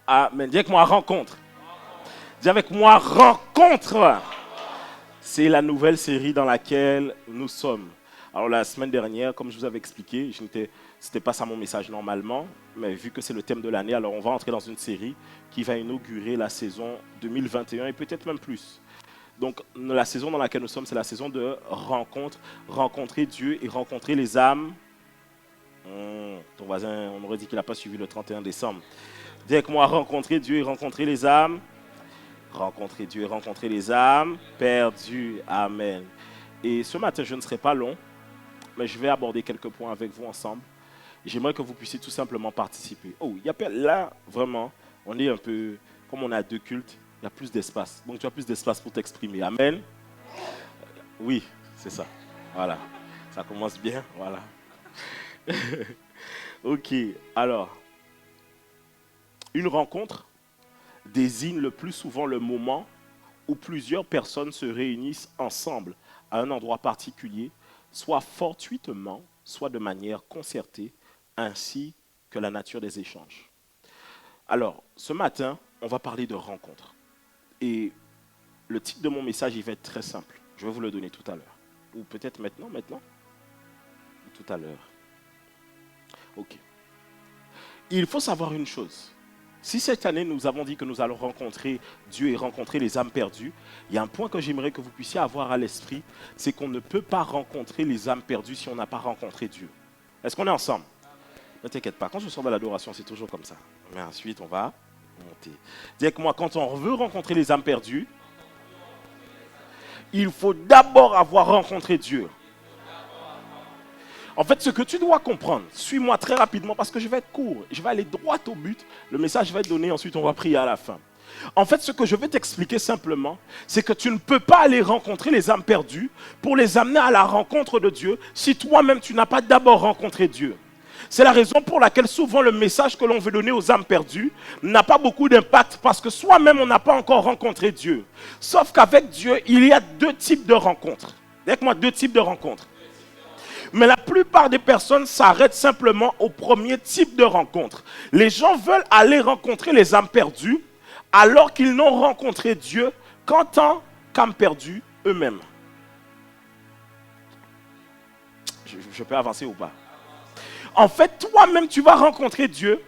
Amen. Dis avec moi rencontre. Dis avec moi rencontre. C'est la nouvelle série dans laquelle nous sommes. Alors la semaine dernière, comme je vous avais expliqué, c'était pas ça mon message normalement, mais vu que c'est le thème de l'année, alors on va entrer dans une série qui va inaugurer la saison 2021 et peut-être même plus. Donc la saison dans laquelle nous sommes, c'est la saison de rencontre, rencontrer Dieu et rencontrer les âmes. Ton voisin, on aurait dit qu'il n'a pas suivi le 31 décembre. Dis avec moi, rencontrer Dieu et rencontrer les âmes. Rencontrer Dieu et rencontrer les âmes perdues. Amen. Et ce matin, je ne serai pas long, mais je vais aborder quelques points avec vous ensemble. J'aimerais que vous puissiez tout simplement participer. Là, vraiment, on est un peu, comme on a deux cultes, il y a plus d'espace. Donc tu as plus d'espace pour t'exprimer. Amen. Oui, c'est ça. Voilà. Ça commence bien. Voilà. Ok. Alors, une rencontre désigne le plus souvent le moment où plusieurs personnes se réunissent ensemble à un endroit particulier, soit fortuitement, soit de manière concertée, ainsi que la nature des échanges. Alors, ce matin, on va parler de rencontres. Et le titre de mon message, il va être très simple. Je vais vous le donner tout à l'heure. Ou peut-être maintenant. Ou tout à l'heure. Ok. Il faut savoir une chose. Si cette année, nous avons dit que nous allons rencontrer Dieu et rencontrer les âmes perdues, il y a un point que j'aimerais que vous puissiez avoir à l'esprit, c'est qu'on ne peut pas rencontrer les âmes perdues si on n'a pas rencontré Dieu. Est-ce qu'on est ensemble? Ne t'inquiète pas, quand je sors de l'adoration, c'est toujours comme ça. Mais ensuite, on va monter. Dis avec moi, quand on veut rencontrer les âmes perdues, il faut d'abord avoir rencontré Dieu. En fait, ce que tu dois comprendre, suis-moi très rapidement parce que je vais être court, je vais aller droit au but, le message va être donné, ensuite on va prier à la fin. En fait, ce que je vais t'expliquer simplement, c'est que tu ne peux pas aller rencontrer les âmes perdues pour les amener à la rencontre de Dieu si toi-même tu n'as pas d'abord rencontré Dieu. C'est la raison pour laquelle souvent le message que l'on veut donner aux âmes perdues n'a pas beaucoup d'impact parce que soi-même on n'a pas encore rencontré Dieu. Sauf qu'avec Dieu, il y a deux types de rencontres. Avec moi, deux types de rencontres. Mais la plupart des personnes s'arrêtent simplement au premier type de rencontre. Les gens veulent aller rencontrer les âmes perdues alors qu'ils n'ont rencontré Dieu qu'en tant qu'âmes perdues eux-mêmes. Je peux avancer ou pas? En fait, toi-même, tu vas rencontrer Dieu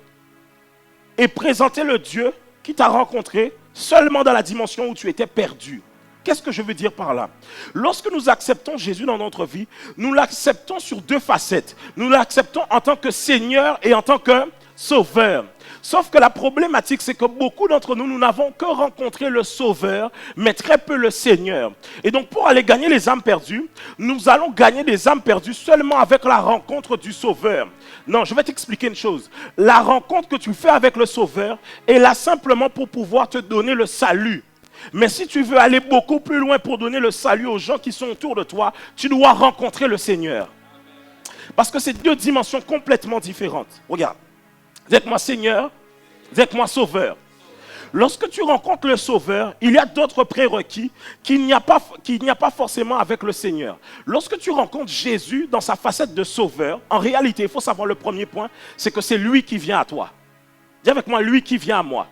et présenter le Dieu qui t'a rencontré seulement dans la dimension où tu étais perdu. Qu'est-ce que je veux dire par là? Lorsque nous acceptons Jésus dans notre vie, nous l'acceptons sur deux facettes. Nous l'acceptons en tant que Seigneur et en tant que Sauveur. Sauf que la problématique, c'est que beaucoup d'entre nous, nous n'avons que rencontré le Sauveur, mais très peu le Seigneur. Et donc, pour aller gagner les âmes perdues, nous allons gagner des âmes perdues seulement avec la rencontre du Sauveur. Non, je vais t'expliquer une chose. La rencontre que tu fais avec le Sauveur est là simplement pour pouvoir te donner le salut. Mais si tu veux aller beaucoup plus loin pour donner le salut aux gens qui sont autour de toi, tu dois rencontrer le Seigneur. Parce que c'est deux dimensions complètement différentes. Regarde, dites-moi Seigneur, dites-moi Sauveur. Lorsque tu rencontres le Sauveur, il y a d'autres prérequis qu'il n'y a pas forcément avec le Seigneur. Lorsque tu rencontres Jésus dans sa facette de Sauveur, en réalité, il faut savoir le premier point, c'est que c'est lui qui vient à toi. Dis avec moi, lui qui vient à moi.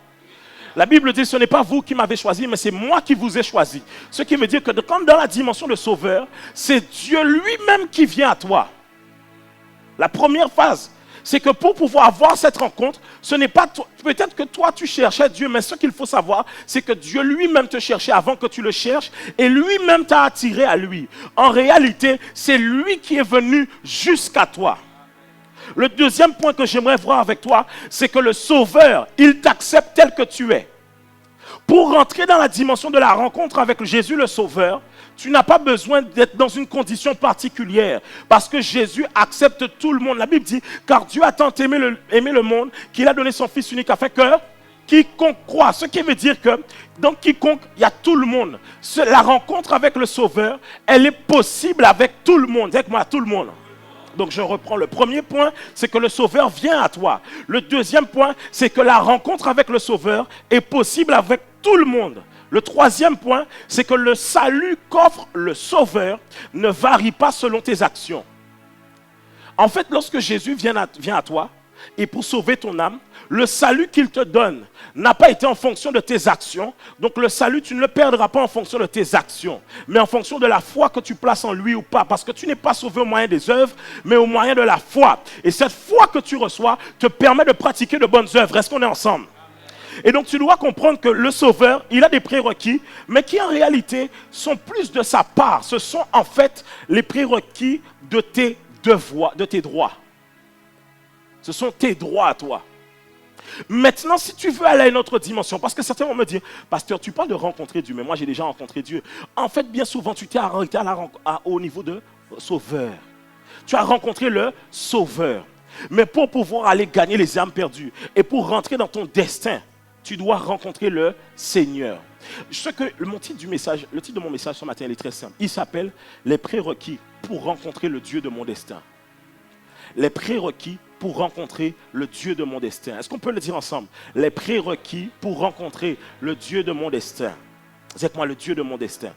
La Bible dit, ce n'est pas vous qui m'avez choisi, mais c'est moi qui vous ai choisi. Ce qui veut dire que comme dans la dimension de Sauveur, c'est Dieu lui-même qui vient à toi. La première phase, c'est que pour pouvoir avoir cette rencontre, ce n'est pas peut-être que toi tu cherchais Dieu, mais ce qu'il faut savoir, c'est que Dieu lui-même te cherchait avant que tu le cherches et lui-même t'a attiré à lui. En réalité, c'est lui qui est venu jusqu'à toi. Le deuxième point que j'aimerais voir avec toi, c'est que le Sauveur, il t'accepte tel que tu es. Pour rentrer dans la dimension de la rencontre avec Jésus le Sauveur, tu n'as pas besoin d'être dans une condition particulière. Parce que Jésus accepte tout le monde. La Bible dit, car Dieu a tant aimé le monde qu'il a donné son Fils unique afin que quiconque croit. Ce qui veut dire que dans quiconque, il y a tout le monde. La rencontre avec le Sauveur, elle est possible avec tout le monde. Avec moi, tout le monde. Donc je reprends le premier point, c'est que le Sauveur vient à toi. Le deuxième point, c'est que la rencontre avec le Sauveur est possible avec tout le monde. Le troisième point, c'est que le salut qu'offre le Sauveur ne varie pas selon tes actions. En fait, lorsque Jésus vient à toi, et pour sauver ton âme, le salut qu'il te donne n'a pas été en fonction de tes actions. Donc le salut, tu ne le perdras pas en fonction de tes actions, mais en fonction de la foi que tu places en lui ou pas. Parce que tu n'es pas sauvé au moyen des œuvres, mais au moyen de la foi. Et cette foi que tu reçois te permet de pratiquer de bonnes œuvres. Est-ce qu'on est ensemble? Et donc tu dois comprendre que le Sauveur, il a des prérequis, mais qui en réalité sont plus de sa part. Ce sont en fait les prérequis de tes devoirs, de tes droits. Ce sont tes droits à toi. Maintenant, si tu veux aller à une autre dimension, parce que certains vont me dire, pasteur, tu parles de rencontrer Dieu, mais moi j'ai déjà rencontré Dieu. En fait, bien souvent, tu t'es arrêté au niveau de Sauveur. Tu as rencontré le Sauveur. Mais pour pouvoir aller gagner les âmes perdues et pour rentrer dans ton destin, tu dois rencontrer le Seigneur. Je sais que le titre de mon message ce matin, il est très simple. Il s'appelle « Les prérequis pour rencontrer le Dieu de mon destin ». Les prérequis pour rencontrer le Dieu de mon destin. Est-ce qu'on peut le dire ensemble? Les prérequis pour rencontrer le Dieu de mon destin. C'est moi le Dieu de mon destin.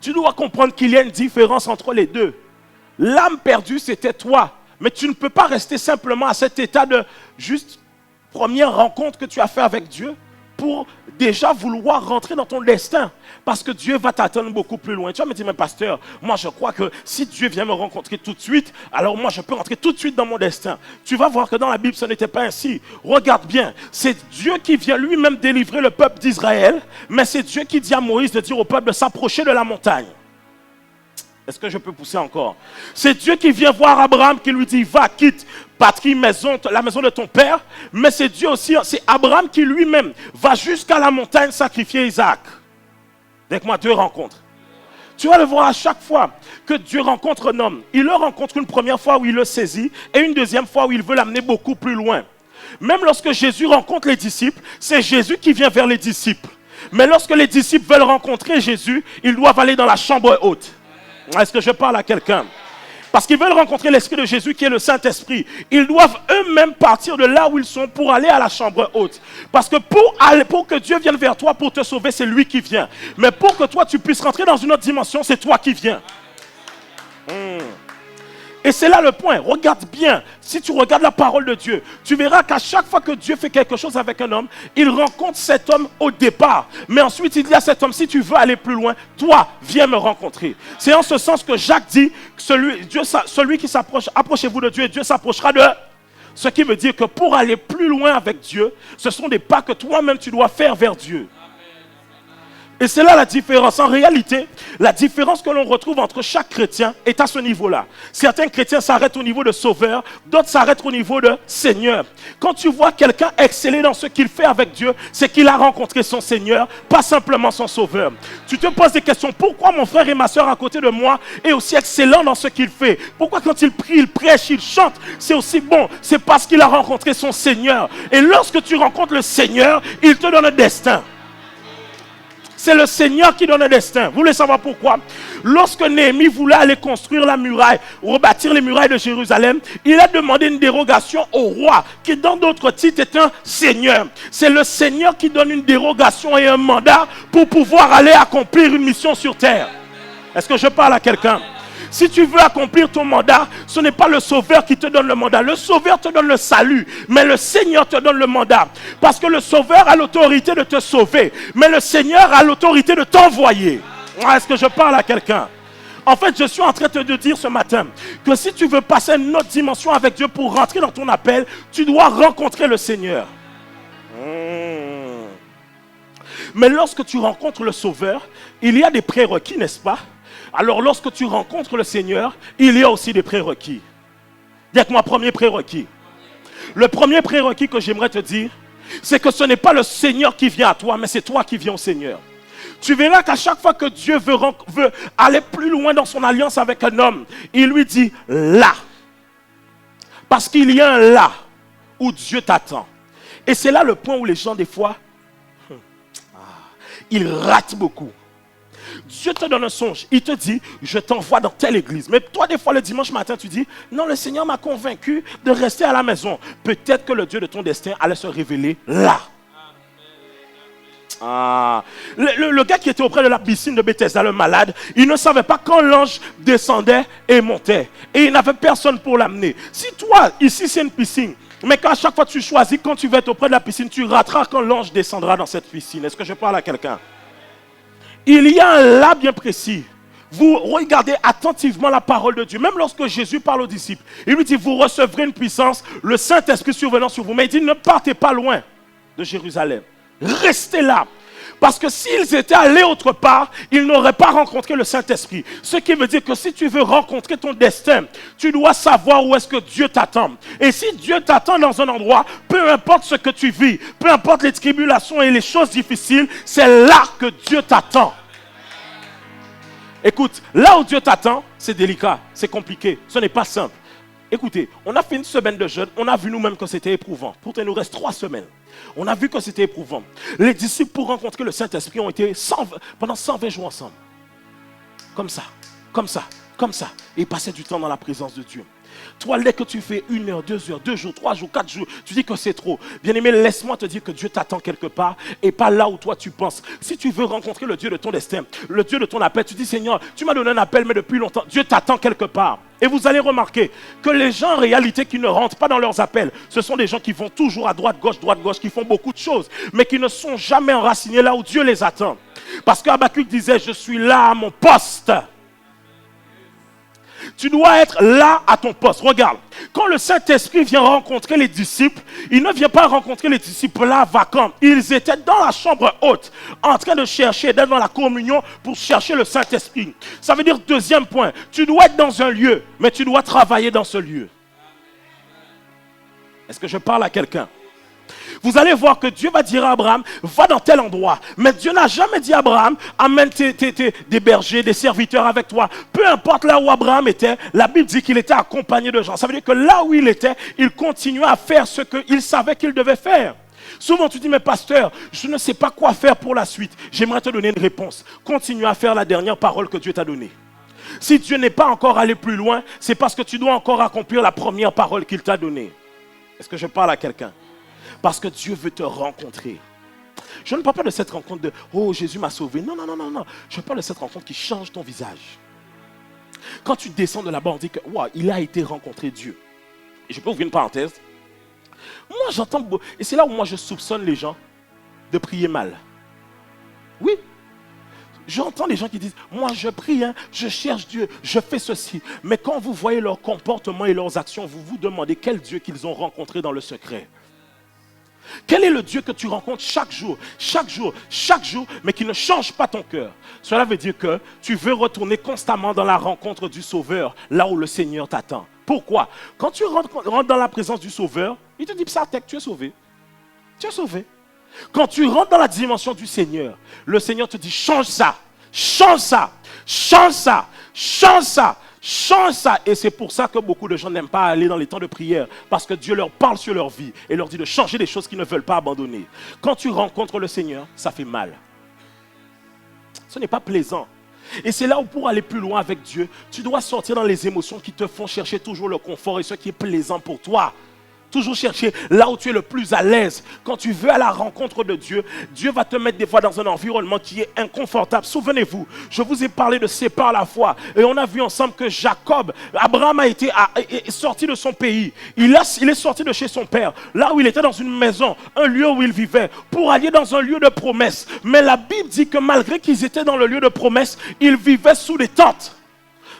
Tu dois comprendre qu'il y a une différence entre les deux. L'âme perdue, c'était toi. Mais tu ne peux pas rester simplement à cet état de juste première rencontre que tu as fait avec Dieu pour déjà vouloir rentrer dans ton destin. Parce que Dieu va t'attendre beaucoup plus loin. Tu vas me dire, mais pasteur, moi je crois que si Dieu vient me rencontrer tout de suite, alors moi je peux rentrer tout de suite dans mon destin. Tu vas voir que dans la Bible, ce n'était pas ainsi. Regarde bien, c'est Dieu qui vient lui-même délivrer le peuple d'Israël, mais c'est Dieu qui dit à Moïse de dire au peuple de s'approcher de la montagne. Est-ce que je peux pousser encore? C'est Dieu qui vient voir Abraham, qui lui dit, va, quitte patrie, maison, la maison de ton père. Mais c'est Dieu aussi, c'est Abraham qui lui-même va jusqu'à la montagne sacrifier Isaac. Avec moi, deux rencontres. Tu vas le voir à chaque fois que Dieu rencontre un homme. Il le rencontre une première fois où il le saisit et une deuxième fois où il veut l'amener beaucoup plus loin. Même lorsque Jésus rencontre les disciples, c'est Jésus qui vient vers les disciples. Mais lorsque les disciples veulent rencontrer Jésus, ils doivent aller dans la chambre haute. Est-ce que je parle à quelqu'un? Parce qu'ils veulent rencontrer l'Esprit de Jésus qui est le Saint-Esprit. Ils doivent eux-mêmes partir de là où ils sont pour aller à la chambre haute. Parce que pour que Dieu vienne vers toi pour te sauver, c'est lui qui vient. Mais pour que toi tu puisses rentrer dans une autre dimension, c'est toi qui viens. Et c'est là le point. Regarde bien. Si tu regardes la parole de Dieu, tu verras qu'à chaque fois que Dieu fait quelque chose avec un homme, il rencontre cet homme au départ. Mais ensuite, il dit à cet homme, si tu veux aller plus loin, toi, viens me rencontrer. C'est en ce sens que Jacques dit, celui qui s'approche, approchez-vous de Dieu et Dieu s'approchera de... Ce qui veut dire que pour aller plus loin avec Dieu, ce sont des pas que toi-même tu dois faire vers Dieu. Et c'est là la différence. En réalité, la différence que l'on retrouve entre chaque chrétien est à ce niveau-là. Certains chrétiens s'arrêtent au niveau de sauveur, d'autres s'arrêtent au niveau de Seigneur. Quand tu vois quelqu'un exceller dans ce qu'il fait avec Dieu, c'est qu'il a rencontré son Seigneur, pas simplement son sauveur. Tu te poses des questions. Pourquoi mon frère et ma soeur à côté de moi est aussi excellent dans ce qu'il fait? Pourquoi quand il prie, il prêche, il chante, c'est aussi bon? C'est parce qu'il a rencontré son Seigneur. Et lorsque tu rencontres le Seigneur, il te donne un destin. C'est le Seigneur qui donne un destin. Vous voulez savoir pourquoi? Lorsque Néhémie voulait aller construire la muraille, rebâtir les murailles de Jérusalem, il a demandé une dérogation au roi, qui dans d'autres titres est un seigneur. C'est le Seigneur qui donne une dérogation et un mandat pour pouvoir aller accomplir une mission sur terre. Est-ce que je parle à quelqu'un? Si tu veux accomplir ton mandat, ce n'est pas le Sauveur qui te donne le mandat. Le Sauveur te donne le salut, mais le Seigneur te donne le mandat. Parce que le Sauveur a l'autorité de te sauver, mais le Seigneur a l'autorité de t'envoyer. Est-ce que je parle à quelqu'un? En fait, je suis en train de te dire ce matin que si tu veux passer à une autre dimension avec Dieu pour rentrer dans ton appel, tu dois rencontrer le Seigneur. Mais lorsque tu rencontres le Sauveur, il y a des prérequis, n'est-ce pas? Alors lorsque tu rencontres le Seigneur, il y a aussi des prérequis. Dis-moi, premier prérequis. Le premier prérequis que j'aimerais te dire, c'est que ce n'est pas le Seigneur qui vient à toi, mais c'est toi qui viens au Seigneur. Tu verras qu'à chaque fois que Dieu veut aller plus loin dans son alliance avec un homme, il lui dit là. Parce qu'il y a un là où Dieu t'attend. Et c'est là le point où les gens des fois, ils ratent beaucoup. Dieu te donne un songe, il te dit, je t'envoie dans telle église. Mais toi, des fois, le dimanche matin, tu dis, non, le Seigneur m'a convaincu de rester à la maison. Peut-être que le Dieu de ton destin allait se révéler là. Ah. Le gars qui était auprès de la piscine de Bethesda, le malade, il ne savait pas quand l'ange descendait et montait. Et il n'avait personne pour l'amener. Si toi, ici c'est une piscine, mais qu'à chaque fois tu choisis, quand tu vas être auprès de la piscine, tu rateras quand l'ange descendra dans cette piscine. Est-ce que je parle à quelqu'un? Il y a un là bien précis. Vous regardez attentivement la parole de Dieu. Même lorsque Jésus parle aux disciples, il lui dit, vous recevrez une puissance, le Saint-Esprit survenant sur vous. Mais il dit, ne partez pas loin de Jérusalem. Restez là. Parce que s'ils étaient allés autre part, ils n'auraient pas rencontré le Saint-Esprit. Ce qui veut dire que si tu veux rencontrer ton destin, tu dois savoir où est-ce que Dieu t'attend. Et si Dieu t'attend dans un endroit, peu importe ce que tu vis, peu importe les tribulations et les choses difficiles, c'est là que Dieu t'attend. Écoute, là où Dieu t'attend, c'est délicat, c'est compliqué, ce n'est pas simple. Écoutez, on a fait une semaine de jeûne, on a vu nous-mêmes que c'était éprouvant. Pourtant, il nous reste 3 semaines. On a vu que c'était éprouvant. Les disciples, pour rencontrer le Saint-Esprit, ont été pendant 120 jours ensemble. Comme ça, comme ça, comme ça. Et ils passaient du temps dans la présence de Dieu. Toi, dès que tu fais 1 heure, 2 heures, 2 jours, 3 jours, 4 jours, tu dis que c'est trop. Bien-aimé, laisse-moi te dire que Dieu t'attend quelque part et pas là où toi tu penses. Si tu veux rencontrer le Dieu de ton destin, le Dieu de ton appel, tu dis, Seigneur, tu m'as donné un appel, mais depuis longtemps, Dieu t'attend quelque part. Et vous allez remarquer que les gens en réalité qui ne rentrent pas dans leurs appels, ce sont des gens qui vont toujours à droite, gauche, qui font beaucoup de choses, mais qui ne sont jamais enracinés là où Dieu les attend. Parce qu'Habakkuk disait, je suis là à mon poste. Tu dois être là à ton poste. Regarde, quand le Saint-Esprit vient rencontrer les disciples, il ne vient pas rencontrer les disciples là vacants. Ils étaient dans la chambre haute, en train de chercher, d'être dans la communion pour chercher le Saint-Esprit. Ça veut dire, deuxième point, tu dois être dans un lieu, mais tu dois travailler dans ce lieu. Est-ce que je parle à quelqu'un? Vous allez voir que Dieu va dire à Abraham, va dans tel endroit. Mais Dieu n'a jamais dit à Abraham, amène des bergers, des serviteurs avec toi. Peu importe là où Abraham était, la Bible dit qu'il était accompagné de gens. Ça veut dire que là où il était, il continuait à faire ce qu'il savait qu'il devait faire. Souvent tu dis, mais pasteur, je ne sais pas quoi faire pour la suite. J'aimerais te donner une réponse. Continue à faire la dernière parole que Dieu t'a donnée. Si Dieu n'est pas encore allé plus loin, c'est parce que tu dois encore accomplir la première parole qu'il t'a donnée. Est-ce que je parle à quelqu'un? Parce que Dieu veut te rencontrer. Je ne parle pas de cette rencontre de « Oh, Jésus m'a sauvé ». Non, non, non, non, non. Je parle de cette rencontre qui change ton visage. Quand tu descends de là-bas, on dit que wow, il a été rencontré Dieu. Et je peux ouvrir une parenthèse. Moi, j'entends... Et c'est là où moi, je soupçonne les gens de prier mal. Oui. J'entends les gens qui disent « Moi, je prie, hein, je cherche Dieu, je fais ceci. » Mais quand vous voyez leur comportement et leurs actions, vous vous demandez quel Dieu qu'ils ont rencontré dans le secret. Quel est le Dieu que tu rencontres chaque jour, mais qui ne change pas ton cœur? Cela veut dire que tu veux retourner constamment dans la rencontre du Sauveur, là où le Seigneur t'attend. Pourquoi? Quand tu rentres dans la présence du Sauveur, il te dit, Psartek, tu es sauvé. Tu es sauvé. Quand tu rentres dans la dimension du Seigneur, le Seigneur te dit, change ça, change ça, change ça, change ça. Change ça. Et c'est pour ça que beaucoup de gens n'aiment pas aller dans les temps de prière. Parce que Dieu leur parle sur leur vie et leur dit de changer des choses qu'ils ne veulent pas abandonner. Quand tu rencontres le Seigneur, ça fait mal. Ce n'est pas plaisant. Et c'est là où pour aller plus loin avec Dieu, tu dois sortir dans les émotions qui te font chercher toujours le confort et ce qui est plaisant pour toi. Toujours chercher là où tu es le plus à l'aise. Quand tu veux à la rencontre de Dieu, Dieu va te mettre des fois dans un environnement qui est inconfortable. Souvenez-vous, je vous ai parlé de sépare la foi. Et on a vu ensemble que Abraham est sorti de son pays. Il est sorti de chez son père, là où il était dans une maison, un lieu où il vivait, pour aller dans un lieu de promesse. Mais la Bible dit que malgré qu'ils étaient dans le lieu de promesse, ils vivaient sous des tentes.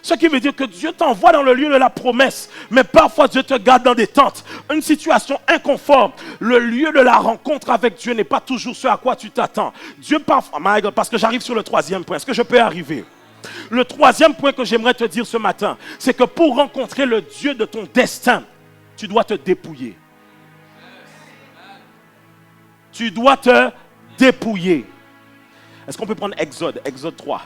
Ce qui veut dire que Dieu t'envoie dans le lieu de la promesse. Mais parfois Dieu te garde dans des tentes. Une situation inconforme. Le lieu de la rencontre avec Dieu n'est pas toujours ce à quoi tu t'attends. Dieu parfois... Parce que j'arrive sur le 3e point. Est-ce que je peux arriver? Le 3e point que j'aimerais te dire ce matin, c'est que pour rencontrer le Dieu de ton destin, tu dois te dépouiller. Tu dois te dépouiller. Est-ce qu'on peut prendre Exode 3?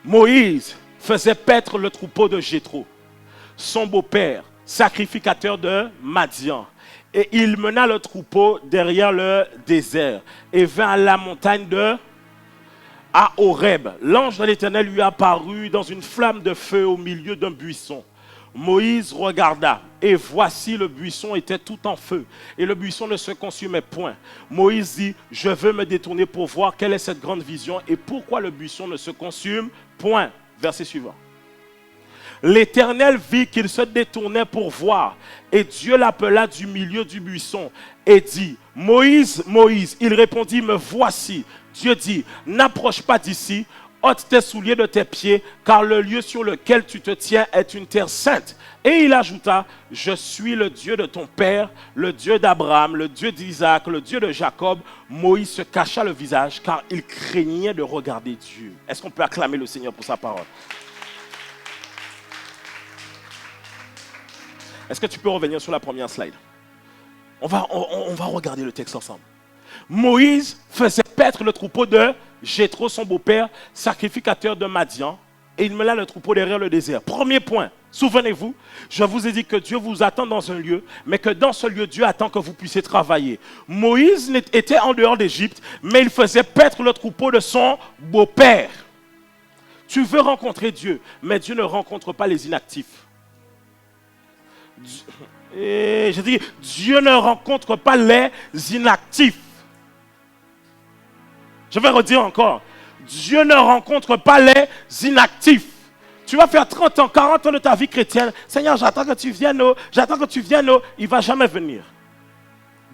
Moïse faisait paître le troupeau de Jéthro, son beau-père, sacrificateur de Madian. Et il mena le troupeau derrière le désert et vint à la montagne à Horeb. L'ange de l'Éternel lui apparut dans une flamme de feu au milieu d'un buisson. Moïse regarda, et voici le buisson était tout en feu, et le buisson ne se consumait point. Moïse dit, je veux me détourner pour voir quelle est cette grande vision, et pourquoi le buisson ne se consume point. Verset suivant. L'Éternel vit qu'il se détournait pour voir, et Dieu l'appela du milieu du buisson, et dit, Moïse, Moïse. Il répondit, me voici. Dieu dit, n'approche pas d'ici, ôte tes souliers de tes pieds, car le lieu sur lequel tu te tiens est une terre sainte. Et il ajouta, je suis le Dieu de ton père, le Dieu d'Abraham, le Dieu d'Isaac, le Dieu de Jacob. Moïse se cacha le visage, car il craignait de regarder Dieu. Est-ce qu'on peut acclamer le Seigneur pour sa parole? Est-ce que tu peux revenir sur la première slide? On va regarder le texte ensemble. Moïse faisait paître le troupeau de Jéthro, son beau-père, sacrificateur de Madian, et il mena le troupeau derrière le désert. Premier point, souvenez-vous, je vous ai dit que Dieu vous attend dans un lieu, mais que dans ce lieu, Dieu attend que vous puissiez travailler. Moïse était en dehors d'Égypte, mais il faisait paître le troupeau de son beau-père. Tu veux rencontrer Dieu, mais Dieu ne rencontre pas les inactifs. Et je dis, Dieu ne rencontre pas les inactifs. Je vais redire encore. Dieu ne rencontre pas les inactifs. Tu vas faire 30 ans, 40 ans de ta vie chrétienne. Seigneur, j'attends que tu viennes. J'attends que tu viennes. Il ne va jamais venir.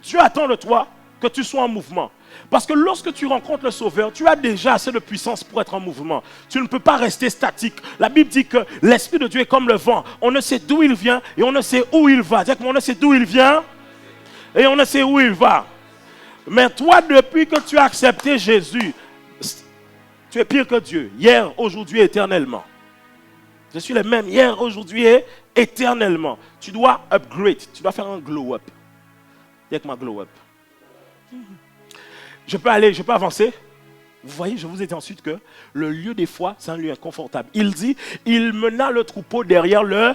Dieu attend de toi que tu sois en mouvement. Parce que lorsque tu rencontres le Sauveur, tu as déjà assez de puissance pour être en mouvement. Tu ne peux pas rester statique. La Bible dit que l'Esprit de Dieu est comme le vent. On ne sait d'où il vient et on ne sait où il va. Dis-moi, on ne sait d'où il vient et on ne sait où il va. Mais toi, depuis que tu as accepté Jésus, tu es pire que Dieu. Hier, aujourd'hui, éternellement. Je suis le même hier, aujourd'hui et éternellement. Tu dois upgrade. Tu dois faire un glow up. Dis avec moi, glow up. Je peux avancer. Vous voyez, je vous ai dit ensuite que le lieu des fois, c'est un lieu inconfortable. Il dit, il mena le troupeau derrière le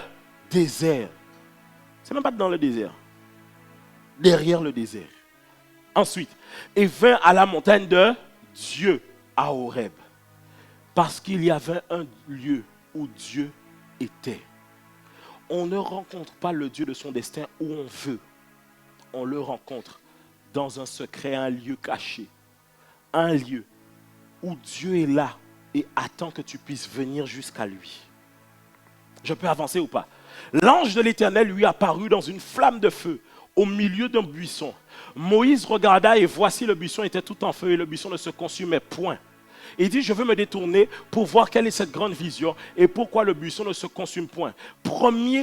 désert. C'est même pas dans le désert. Derrière le désert. Ensuite, il vint à la montagne de Dieu, à Horeb. Parce qu'il y avait un lieu où Dieu était. On ne rencontre pas le Dieu de son destin où on veut. On le rencontre dans un secret, un lieu caché. Un lieu où Dieu est là et attend que tu puisses venir jusqu'à lui. Je peux avancer ou pas? L'ange de l'Éternel lui apparut dans une flamme de feu au milieu d'un buisson. Moïse regarda et voici le buisson était tout en feu et le buisson ne se consumait point. Il dit, je veux me détourner pour voir quelle est cette grande vision et pourquoi le buisson ne se consume point.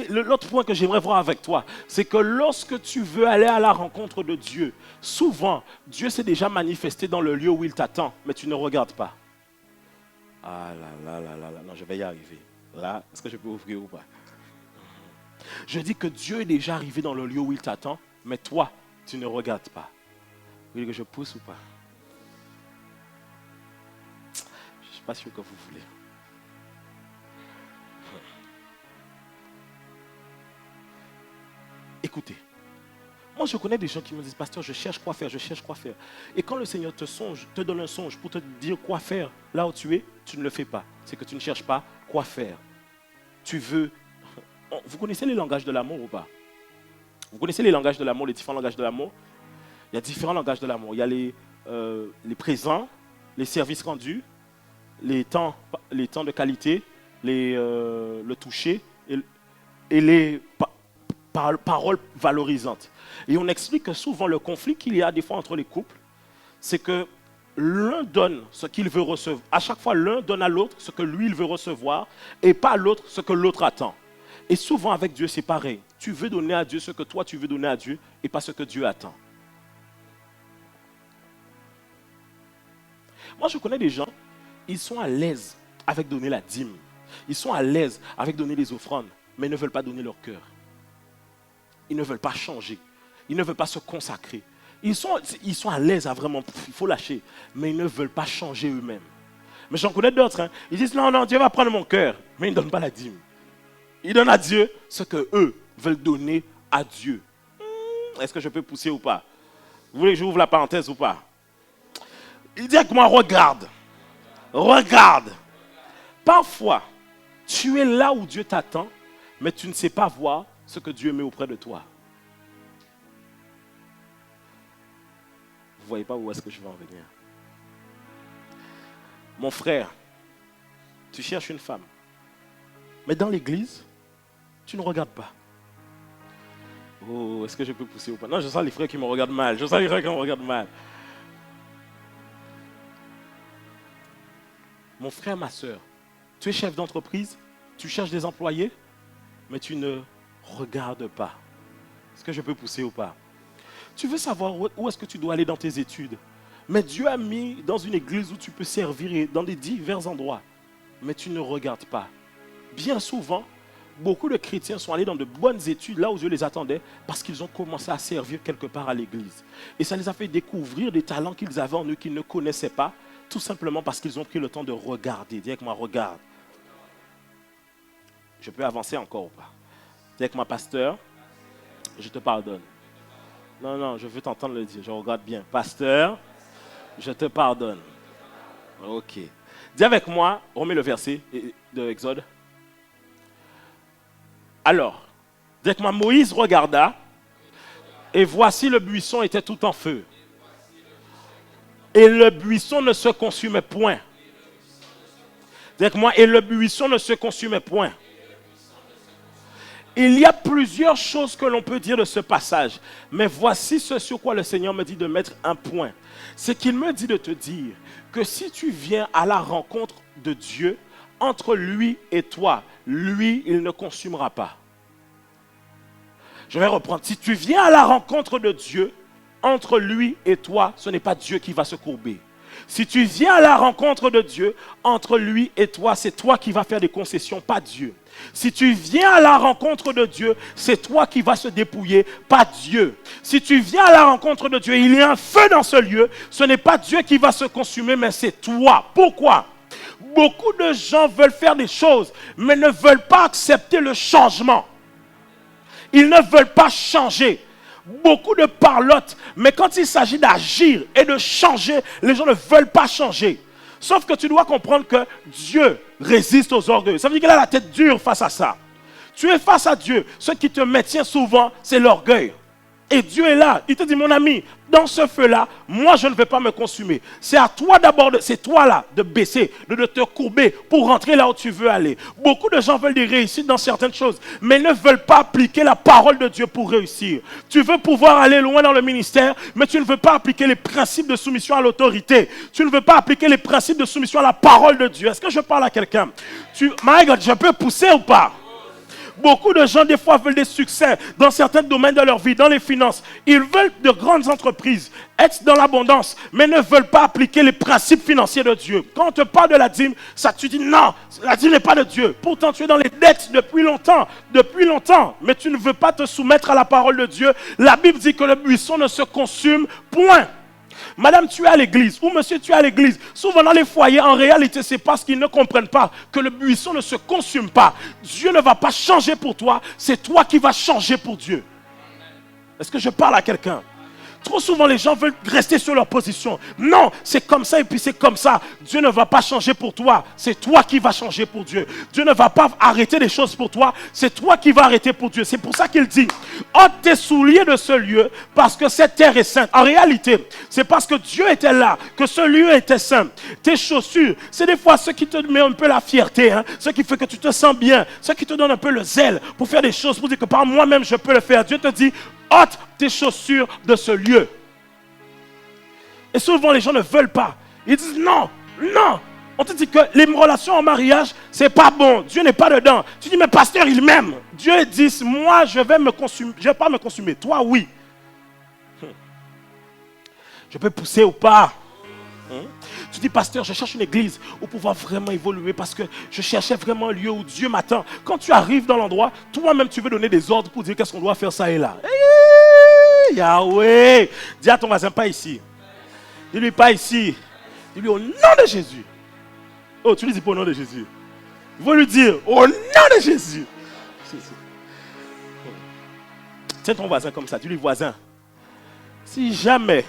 L'autre point que j'aimerais voir avec toi, c'est que lorsque tu veux aller à la rencontre de Dieu, souvent, Dieu s'est déjà manifesté dans le lieu où il t'attend, mais tu ne regardes pas. Ah là, non, je vais y arriver. Là, est-ce que je peux ouvrir ou pas? Je dis que Dieu est déjà arrivé dans le lieu où il t'attend, mais toi, tu ne regardes pas. Vous voulez que je pousse ou pas? Je ne suis pas sûr que vous voulez. Écoutez, moi je connais des gens qui me disent, pasteur, je cherche quoi faire. Et quand le Seigneur te donne un songe pour te dire quoi faire, là où tu es, tu ne le fais pas. C'est que tu ne cherches pas quoi faire. Tu veux... Vous connaissez les langages de l'amour ou pas? Vous connaissez les langages de l'amour, les différents langages de l'amour? Il y a différents langages de l'amour. Il y a les présents, les services rendus, les temps de qualité, le toucher et les paroles valorisantes. Et on explique que souvent le conflit qu'il y a des fois entre les couples, c'est que l'un donne ce qu'il veut recevoir. À chaque fois, l'un donne à l'autre ce que lui il veut recevoir et pas à l'autre ce que l'autre attend. Et souvent avec Dieu, c'est pareil. Tu veux donner à Dieu ce que toi tu veux donner à Dieu et pas ce que Dieu attend. Moi, je connais des gens, ils sont à l'aise avec donner la dîme. Ils sont à l'aise avec donner les offrandes, mais ils ne veulent pas donner leur cœur. Ils ne veulent pas changer. Ils ne veulent pas se consacrer. Ils sont à l'aise à vraiment, il faut lâcher, mais ils ne veulent pas changer eux-mêmes. Mais j'en connais d'autres, hein. Ils disent non, Dieu va prendre mon cœur, mais ils ne donnent pas la dîme. Ils donnent à Dieu ce qu'eux veulent donner à Dieu. Est-ce que je peux pousser ou pas? Vous voulez que j'ouvre la parenthèse ou pas? Il dit avec moi, regarde. Regarde. Parfois, tu es là où Dieu t'attend, mais tu ne sais pas voir ce que Dieu met auprès de toi. Vous ne voyez pas où est-ce que je veux en venir. Mon frère, tu cherches une femme, mais dans l'église, tu ne regardes pas. Oh, est-ce que je peux pousser ou pas? Non, je sens les frères qui me regardent mal. Je sens les frères qui me regardent mal. Mon frère, ma soeur, tu es chef d'entreprise, tu cherches des employés, mais tu ne regardes pas. Est-ce que je peux pousser ou pas? Tu veux savoir où est-ce que tu dois aller dans tes études, mais Dieu a mis dans une église où tu peux servir et dans des divers endroits, mais tu ne regardes pas. Bien souvent, beaucoup de chrétiens sont allés dans de bonnes études là où Dieu les attendait parce qu'ils ont commencé à servir quelque part à l'église. Et ça les a fait découvrir des talents qu'ils avaient en eux qu'ils ne connaissaient pas, tout simplement parce qu'ils ont pris le temps de regarder. Dis avec moi, regarde. Je peux avancer encore ou pas? Dis avec moi, pasteur, je te pardonne. Non, je veux t'entendre le dire, je regarde bien. Pasteur, je te pardonne. Ok. Dis avec moi, remets le verset de Exode. Alors, dis avec moi, Moïse regarda, et voici le buisson était tout en feu. Et le buisson ne se consumait point. Dis avec moi, et le buisson ne se consumait point. Il y a plusieurs choses que l'on peut dire de ce passage. Mais voici ce sur quoi le Seigneur me dit de mettre un point. C'est qu'il me dit de te dire que si tu viens à la rencontre de Dieu, entre lui et toi, lui, il ne consumera pas. Je vais reprendre. Si tu viens à la rencontre de Dieu, entre lui et toi, ce n'est pas Dieu qui va se courber. Si tu viens à la rencontre de Dieu, entre lui et toi, c'est toi qui vas faire des concessions, pas Dieu. Si tu viens à la rencontre de Dieu, c'est toi qui vas se dépouiller, pas Dieu. Si tu viens à la rencontre de Dieu, il y a un feu dans ce lieu, ce n'est pas Dieu qui va se consumer, mais c'est toi. Pourquoi? Beaucoup de gens veulent faire des choses, mais ne veulent pas accepter le changement. Ils ne veulent pas changer. Beaucoup de parlotte, mais quand il s'agit d'agir et de changer, les gens ne veulent pas changer. Sauf que tu dois comprendre que Dieu résiste aux orgueils. Ça veut dire qu'il a la tête dure face à ça. Tu es face à Dieu. Ce qui te maintient souvent, c'est l'orgueil. Et Dieu est là. Il te dit, mon ami, dans ce feu-là, moi, je ne vais pas me consumer. C'est à toi d'abord, c'est toi là, de baisser, de te courber pour rentrer là où tu veux aller. Beaucoup de gens veulent des réussites dans certaines choses, mais ne veulent pas appliquer la parole de Dieu pour réussir. Tu veux pouvoir aller loin dans le ministère, mais tu ne veux pas appliquer les principes de soumission à l'autorité. Tu ne veux pas appliquer les principes de soumission à la parole de Dieu. Est-ce que je parle à quelqu'un? My God, je peux pousser ou pas? Beaucoup de gens, des fois, veulent des succès dans certains domaines de leur vie, dans les finances. Ils veulent de grandes entreprises, être dans l'abondance, mais ne veulent pas appliquer les principes financiers de Dieu. Quand on te parle de la dîme, ça tu dis non, la dîme n'est pas de Dieu. Pourtant, tu es dans les dettes depuis longtemps, mais tu ne veux pas te soumettre à la parole de Dieu. La Bible dit que le buisson ne se consume point. Madame, tu es à l'église, ou monsieur, tu es à l'église. Souvent dans les foyers, en réalité, c'est parce qu'ils ne comprennent pas que le buisson ne se consume pas. Dieu ne va pas changer pour toi, c'est toi qui vas changer pour Dieu. Est-ce que je parle à quelqu'un? Trop souvent, les gens veulent rester sur leur position. Non, c'est comme ça et puis c'est comme ça. Dieu ne va pas changer pour toi. C'est toi qui vas changer pour Dieu. Dieu ne va pas arrêter les choses pour toi. C'est toi qui vas arrêter pour Dieu. C'est pour ça qu'il dit, ôte tes souliers de ce lieu parce que cette terre est sainte. En réalité, c'est parce que Dieu était là que ce lieu était saint. Tes chaussures, c'est des fois ce qui te met un peu la fierté, ce qui fait que tu te sens bien, ce qui te donne un peu le zèle pour faire des choses, pour dire que par moi-même je peux le faire. Dieu te dit, ôte tes chaussures de ce lieu. Et souvent les gens ne veulent pas. Ils disent non. On te dit que les relations en mariage, c'est pas bon. Dieu n'est pas dedans. Tu dis, mais pasteur, il m'aime. Dieu dit, moi, je vais me consumer. Je ne vais pas me consumer. Toi, oui. Je peux pousser ou pas? Tu dis, pasteur, je cherche une église où pouvoir vraiment évoluer parce que je cherchais vraiment un lieu où Dieu m'attend. Quand tu arrives dans l'endroit, toi-même, tu veux donner des ordres pour dire qu'est-ce qu'on doit faire ça et là. Hey, Yahweh! Dis à ton voisin, pas ici. Dis-lui, pas ici. Dis-lui, au nom de Jésus. Oh, tu lui dis pas au nom de Jésus. Il faut lui dire, au nom de Jésus. Tiens ton voisin comme ça. Dis-lui, voisin, si jamais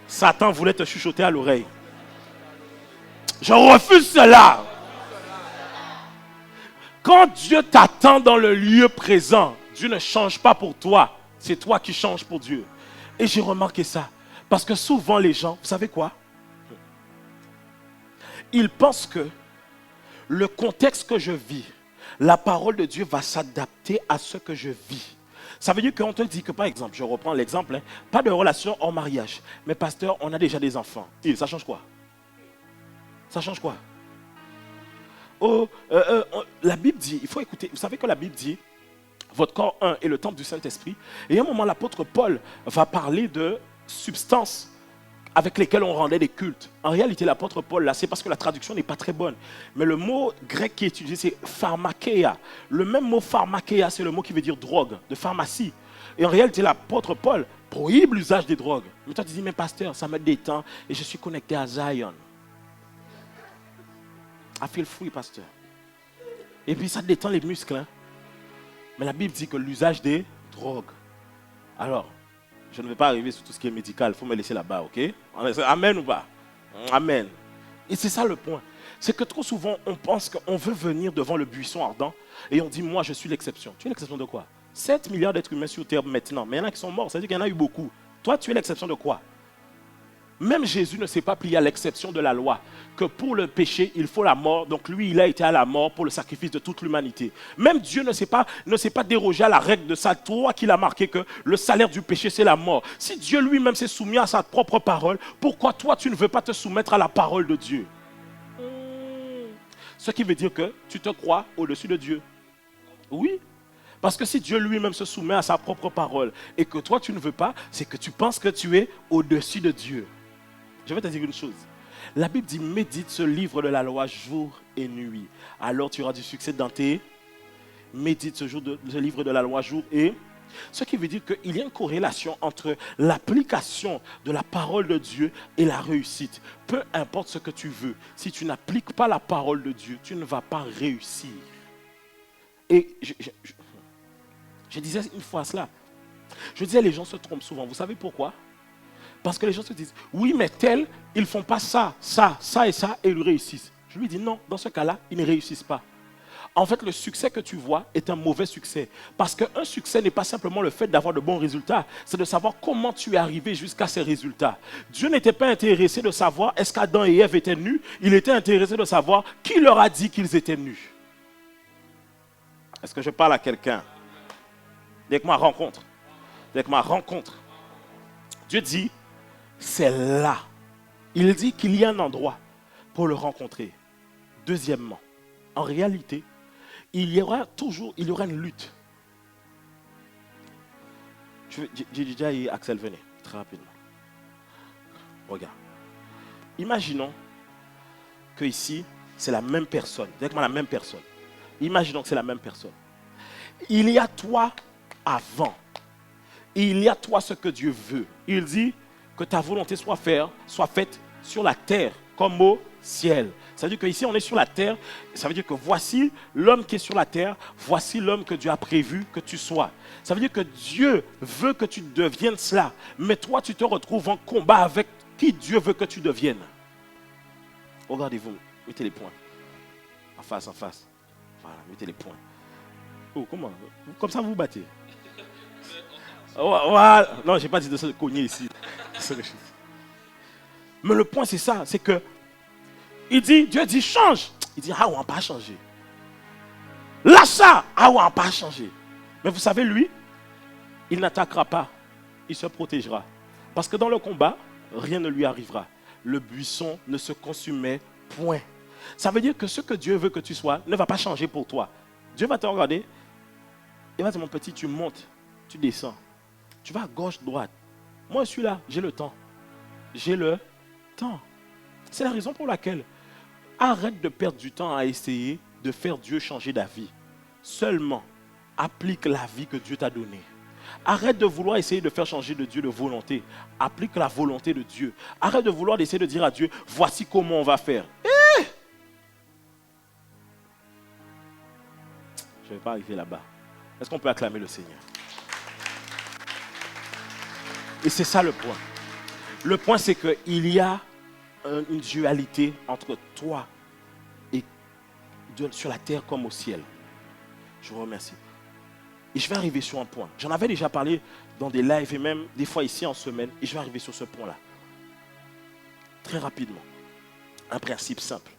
Satan voulait te chuchoter à l'oreille, je refuse cela. Quand Dieu t'attend dans le lieu présent, Dieu ne change pas pour toi. C'est toi qui changes pour Dieu. Et j'ai remarqué ça. Parce que souvent les gens, vous savez quoi? Ils pensent que le contexte que je vis, la parole de Dieu va s'adapter à ce que je vis. Ça veut dire qu'on te dit que, par exemple, je reprends l'exemple, pas de relation hors mariage. Mais pasteur, on a déjà des enfants. Et ça change quoi? Ça change quoi? La Bible dit, il faut écouter, vous savez que la Bible dit, votre corps un est le temple du Saint-Esprit. Et à un moment, l'apôtre Paul va parler de substances avec lesquelles on rendait des cultes. En réalité, l'apôtre Paul, là, c'est parce que la traduction n'est pas très bonne. Mais le mot grec qui est utilisé, c'est pharmakeia. Le même mot pharmakeia, c'est le mot qui veut dire drogue, de pharmacie. Et en réalité, l'apôtre Paul prohibe l'usage des drogues. Mais toi, tu dis, mais pasteur, ça me détend et je suis connecté à Zion. I feel free, pasteur. Et puis, ça détend les muscles. Hein. Mais la Bible dit que l'usage des drogues. Alors, je ne vais pas arriver sur tout ce qui est médical. Il faut me laisser là-bas, ok? Amen ou pas? Amen. Et c'est ça le point. C'est que trop souvent, on pense qu'on veut venir devant le buisson ardent et on dit, moi, je suis l'exception. Tu es l'exception de quoi? 7 milliards d'êtres humains sur Terre maintenant. Mais il y en a qui sont morts. Ça veut dire qu'il y en a eu beaucoup. Toi, tu es l'exception de quoi? Même Jésus ne s'est pas plié à l'exception de la loi, que pour le péché, il faut la mort. Donc lui, il a été à la mort pour le sacrifice de toute l'humanité. Même Dieu ne s'est pas dérogé à la règle de ça. Toi qui l'as marqué que le salaire du péché, c'est la mort. Si Dieu lui-même s'est soumis à sa propre parole, pourquoi toi, tu ne veux pas te soumettre à la parole de Dieu? Ce qui veut dire que tu te crois au-dessus de Dieu. Oui. Parce que si Dieu lui-même se soumet à sa propre parole et que toi, tu ne veux pas, c'est que tu penses que tu es au-dessus de Dieu. Je vais te dire une chose. La Bible dit, médite ce livre de la loi jour et nuit. Alors tu auras du succès dans tes... Médite ce livre de la loi jour et... Ce qui veut dire qu'il y a une corrélation entre l'application de la parole de Dieu et la réussite. Peu importe ce que tu veux, si tu n'appliques pas la parole de Dieu, tu ne vas pas réussir. Et je disais une fois cela. Je disais, les gens se trompent souvent. Vous savez pourquoi? Parce que les gens se disent, oui, mais tels, ils ne font pas ça, ça, ça et ça, et ils réussissent. Je lui dis, non, dans ce cas-là, ils ne réussissent pas. En fait, le succès que tu vois est un mauvais succès. Parce qu'un succès n'est pas simplement le fait d'avoir de bons résultats, c'est de savoir comment tu es arrivé jusqu'à ces résultats. Dieu n'était pas intéressé de savoir est-ce qu'Adam et Ève étaient nus, il était intéressé de savoir qui leur a dit qu'ils étaient nus. Est-ce que je parle à quelqu'un? Dès que ma rencontre. Dieu dit, c'est là. Il dit qu'il y a un endroit pour le rencontrer. Deuxièmement, en réalité, il y aura une lutte. J'ai déjà eu Axel, venez, très rapidement. Regarde. Imaginons que ici, c'est la même personne. Directement la même personne. Imaginons que c'est la même personne. Il y a toi avant. Il y a toi ce que Dieu veut. Il dit que ta volonté soit faite sur la terre comme au ciel. Ça veut dire qu'ici on est sur la terre. Ça veut dire que voici l'homme qui est sur la terre. Voici l'homme que Dieu a prévu que tu sois. Ça veut dire que Dieu veut que tu deviennes cela. Mais toi tu te retrouves en combat avec qui Dieu veut que tu deviennes. Regardez-vous. Mettez les poings. En face. Voilà, mettez les poings. Oh, comment? Comme ça vous vous battez. Voilà. Non, je n'ai pas dit de se cogner ici. Mais le point c'est ça, c'est que Dieu dit change. Il dit ah on n'a pas changé. Lâche ça, ah on n'a pas changé. Mais vous savez lui, il n'attaquera pas, il se protégera. Parce que dans le combat, rien ne lui arrivera. Le buisson ne se consumait point. Ça veut dire que ce que Dieu veut que tu sois ne va pas changer pour toi. Dieu va te regarder. Il va dire mon petit, tu montes, tu descends. Tu vas à gauche, droite. Moi, je suis là, j'ai le temps. J'ai le temps. C'est la raison pour laquelle arrête de perdre du temps à essayer de faire Dieu changer d'avis. Seulement, applique la vie que Dieu t'a donnée. Arrête de vouloir essayer de faire changer de Dieu de volonté. Applique la volonté de Dieu. Arrête de vouloir essayer de dire à Dieu, voici comment on va faire. Je ne vais pas arriver là-bas. Est-ce qu'on peut acclamer le Seigneur? Et c'est ça le point. Le point, c'est qu'il y a une dualité entre toi et Dieu sur la terre comme au ciel. Je vous remercie. Et je vais arriver sur un point. J'en avais déjà parlé dans des lives et même des fois ici en semaine. Et je vais arriver sur ce point-là. Très rapidement. Un principe simple.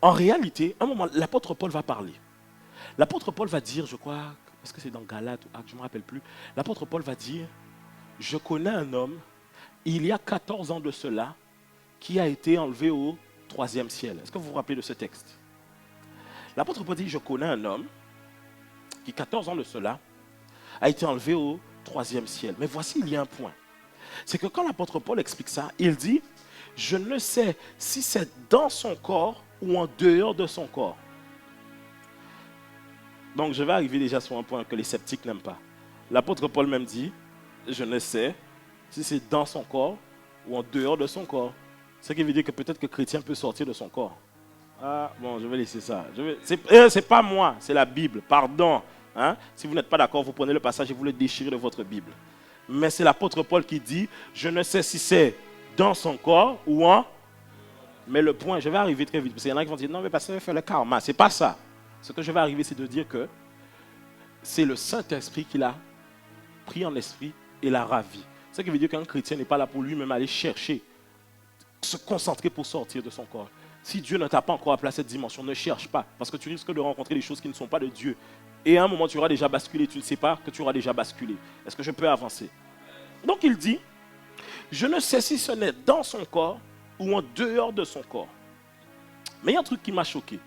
En réalité, à un moment, l'apôtre Paul va parler. L'apôtre Paul va dire, je crois, est-ce que c'est dans Galates ou Actes, je ne me rappelle plus. L'apôtre Paul va dire, je connais un homme, il y a 14 ans de cela, qui a été enlevé au 3e ciel. Est-ce que vous vous rappelez de ce texte? L'apôtre Paul dit, je connais un homme, qui 14 ans de cela, a été enlevé au 3e ciel. Mais voici, il y a un point. C'est que quand l'apôtre Paul explique ça, il dit, je ne sais si c'est dans son corps ou en dehors de son corps. Donc je vais arriver déjà sur un point que les sceptiques n'aiment pas. L'apôtre Paul même dit, je ne sais si c'est dans son corps ou en dehors de son corps. Ce qui veut dire que peut-être que le chrétien peut sortir de son corps. Ah bon, je vais laisser ça. C'est pas moi, c'est la Bible, pardon. Hein? Si vous n'êtes pas d'accord, vous prenez le passage et vous le déchirez de votre Bible. Mais c'est l'apôtre Paul qui dit, je ne sais si c'est dans son corps ou en... Mais le point, je vais arriver très vite, parce qu'il y en a qui vont dire, non mais parce que fait le karma, c'est pas ça. Ce que je vais arriver, c'est de dire que c'est le Saint-Esprit qui l'a pris en esprit et l'a ravi. Ce qui veut dire qu'un chrétien n'est pas là pour lui-même aller chercher, se concentrer pour sortir de son corps. Si Dieu ne t'a pas encore appelé à cette dimension, ne cherche pas, parce que tu risques de rencontrer des choses qui ne sont pas de Dieu. Et à un moment, tu auras déjà basculé, tu ne sais pas que tu auras déjà basculé. Est-ce que je peux avancer? Donc il dit, je ne sais si ce n'est dans son corps ou en dehors de son corps. Mais il y a un truc qui m'a choqué.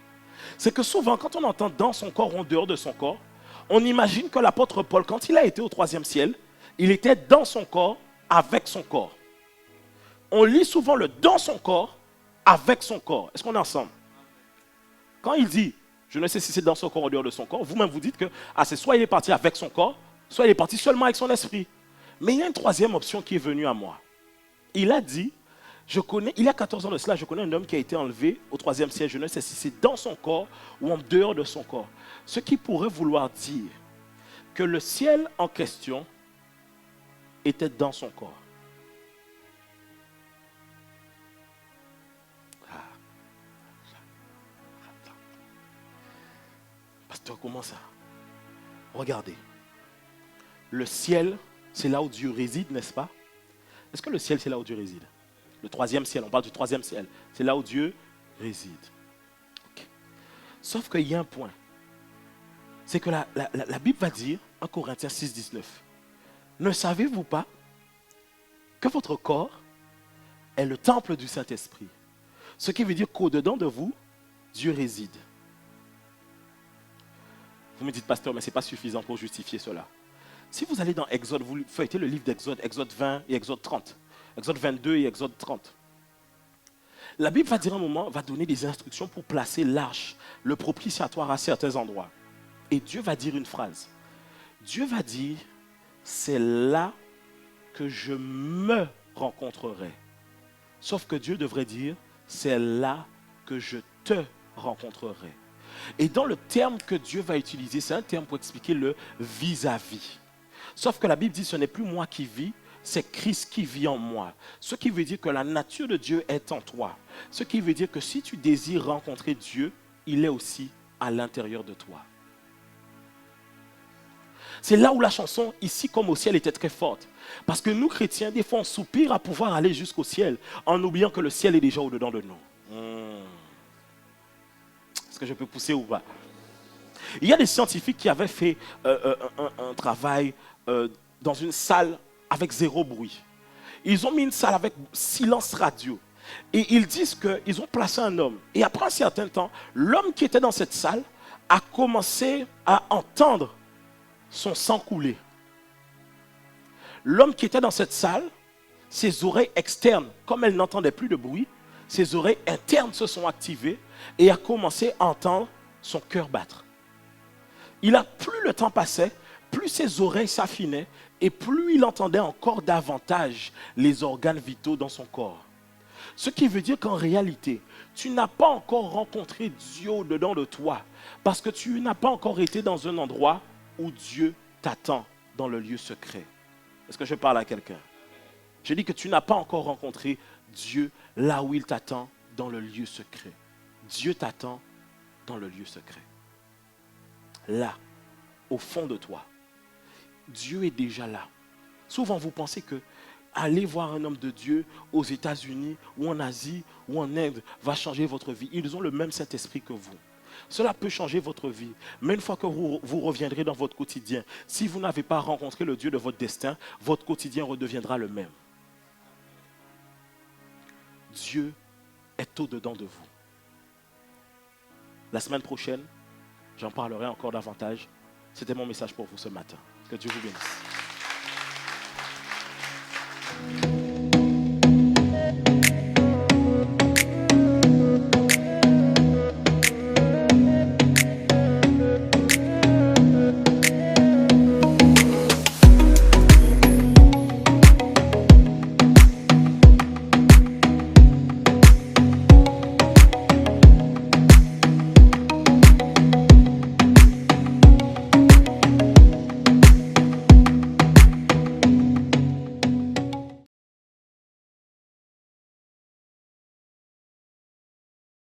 C'est que souvent, quand on entend dans son corps ou en dehors de son corps, on imagine que l'apôtre Paul, quand il a été au 3e ciel, il était dans son corps, avec son corps. On lit souvent le dans son corps, avec son corps. Est-ce qu'on est ensemble? Quand il dit, je ne sais si c'est dans son corps ou en dehors de son corps, vous-même vous dites que c'est soit il est parti avec son corps, soit il est parti seulement avec son esprit. Mais il y a une troisième option qui est venue à moi. Il a dit, il y a 14 ans de cela, je connais un homme qui a été enlevé au 3e ciel. Je ne sais si c'est dans son corps ou en dehors de son corps. Ce qui pourrait vouloir dire que le ciel en question était dans son corps. Pasteur, comment ça? Regardez. Le ciel, c'est là où Dieu réside, n'est-ce pas? Est-ce que le ciel, c'est là où Dieu réside? Le 3e ciel, on parle du 3e ciel. C'est là où Dieu réside. Okay. Sauf qu'il y a un point. C'est que la Bible va dire, en Corinthiens 6, 19, ne savez-vous pas que votre corps est le temple du Saint-Esprit? Ce qui veut dire qu'au-dedans de vous, Dieu réside. Vous me dites, pasteur, mais ce n'est pas suffisant pour justifier cela. Si vous allez dans Exode, vous feuilletez le livre d'Exode, Exode 20 et Exode 30, Exode 22 et Exode 30. La Bible va dire un moment, va donner des instructions pour placer l'arche, le propitiatoire à certains endroits. Et Dieu va dire une phrase. Dieu va dire, c'est là que je me rencontrerai. Sauf que Dieu devrait dire, c'est là que je te rencontrerai. Et dans le terme que Dieu va utiliser, c'est un terme pour expliquer le vis-à-vis. Sauf que la Bible dit, ce n'est plus moi qui vis, c'est Christ qui vit en moi. Ce qui veut dire que la nature de Dieu est en toi. Ce qui veut dire que si tu désires rencontrer Dieu, il est aussi à l'intérieur de toi. C'est là où la chanson, ici comme au ciel, était très forte. Parce que nous, chrétiens, des fois, on soupire à pouvoir aller jusqu'au ciel, en oubliant que le ciel est déjà au-dedans de nous. Est-ce que je peux pousser ou pas? Il y a des scientifiques qui avaient fait un travail dans une salle avec zéro bruit. Ils ont mis une salle avec silence radio. Et ils disent qu'ils ont placé un homme. Et après un certain temps, l'homme qui était dans cette salle a commencé à entendre son sang couler. L'homme qui était dans cette salle, ses oreilles externes, comme elle n'entendait plus de bruit, ses oreilles internes se sont activées et a commencé à entendre son cœur battre. Plus le temps passait, plus ses oreilles s'affinaient et plus il entendait encore davantage les organes vitaux dans son corps. Ce qui veut dire qu'en réalité, tu n'as pas encore rencontré Dieu au-dedans de toi parce que tu n'as pas encore été dans un endroit où Dieu t'attend dans le lieu secret. Est-ce que je parle à quelqu'un? Je dis que tu n'as pas encore rencontré Dieu là où il t'attend dans le lieu secret. Dieu t'attend dans le lieu secret. là, au fond de toi. Dieu est déjà là. Souvent, vous pensez que aller voir un homme de Dieu aux États-Unis ou en Asie ou en Inde va changer votre vie. Ils ont le même Saint-Esprit que vous. Cela peut changer votre vie. Mais une fois que vous reviendrez dans votre quotidien, si vous n'avez pas rencontré le Dieu de votre destin, votre quotidien redeviendra le même. Dieu est au-dedans de vous. La semaine prochaine, j'en parlerai encore davantage. C'était mon message pour vous ce matin. Que Dieu vous bénisse.